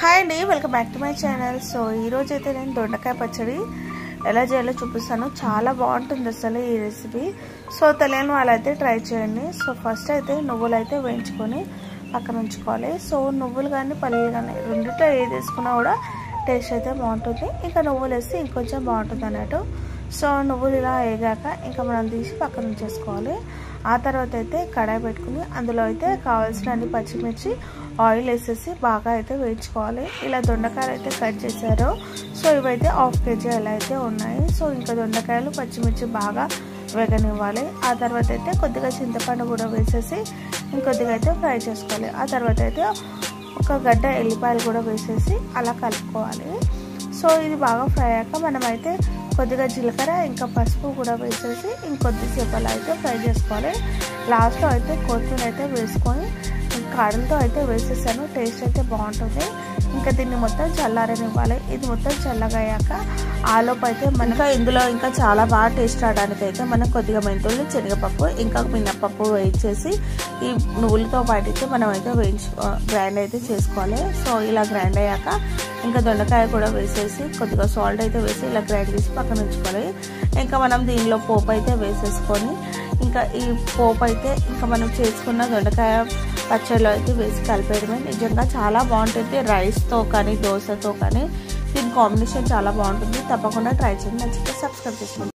Hi అండి, welcome back to my channel. So ఈరోజు అయితే నేను దొండకాయ పచ్చడి ఎలా చేయాలో చూపిస్తాను. చాలా బాగుంటుంది అసలు ఈ రెసిపీ. సో తెలియని వాళ్ళైతే ట్రై చేయండి. సో ఫస్ట్ అయితే నువ్వులు అయితే వేయించుకొని పక్కన ఉంచుకోవాలి. సో నువ్వులు కానీ పల్లీలు కానీ రెండిట్లో ఏది వేసుకున్నా కూడా టేస్ట్ అయితే బాగుంటుంది. ఇంకా నువ్వులు వేస్తే ఇంకొంచెం బాగుంటుంది అన్నట్టు. సో నువ్వులు ఇలా వేగాక ఇంకా మనం తీసి పక్కన ఉంచేసుకోవాలి. ఆ తర్వాత అయితే కడాయి పెట్టుకుని అందులో అయితే కావాల్సిన అన్ని పచ్చిమిర్చి ఆయిల్ వేసేసి బాగా అయితే వేయించుకోవాలి. ఇలా దొండకాయలు అయితే కట్ చేశారు. సో ఇవైతే 1/2 kg అలా అయితే ఉన్నాయి. సో ఇంకా దొండకాయలు పచ్చిమిర్చి బాగా వేగనివ్వాలి. ఆ తర్వాత అయితే కొద్దిగా చింతపండు కూడా వేసేసి ఇంకొద్దిగా అయితే ఫ్రై చేసుకోవాలి. ఆ తర్వాత అయితే ఒక గడ్డ ఎల్లిపాయలు కూడా వేసేసి అలా కలుపుకోవాలి. సో ఇది బాగా ఫ్రై అయ్యాక మనమైతే కొద్దిగా జీలకర్ర ఇంకా పసుపు కూడా వేసేసి ఇంకొద్దిసేపు అలా అయితే ఫ్రై చేసుకోవాలి. లాస్ట్లో అయితే కొత్తిమీర అయితే వేసుకొని కాడలతో అయితే వేసేసాను. టేస్ట్ అయితే బాగుంటుంది. ఇంకా దీన్ని మొత్తం చల్లారనివ్వాలి. ఇది మొత్తం చల్లగా అయ్యాక ఆలోపు అయితే మనకు ఇందులో ఇంకా చాలా బాగా టేస్ట్ రావడానికి అయితే మనం కొద్దిగా మెంతులు, శనగపప్పు ఇంకా మినప్పప్పు వేయించేసి ఈ నువ్వులతో పాటు అయితే మనం అయితే గ్రైండ్ అయితే చేసుకోవాలి. సో ఇలా గ్రైండ్ అయ్యాక ఇంకా దొండకాయ కూడా వేసేసి కొద్దిగా సాల్ట్ అయితే వేసి ఇలా గ్రైండ్ చేసి పక్కన ఉంచుకోవాలి. ఇంకా మనం దీనిలో పోపు అయితే వేసేసుకొని ఇంకా ఈ పోపు అయితే ఇంకా మనం చేసుకున్న దొండకాయ పచ్చడిలో అయితే వేసి కలిపేయడమే. నిజంగా చాలా బాగుంటుంది. రైస్తో కానీ దోశతో కానీ దీని కాంబినేషన్ చాలా బాగుంటుంది. తప్పకుండా ట్రై చేయండి. నచ్చితే సబ్స్క్రైబ్ చేసుకోండి.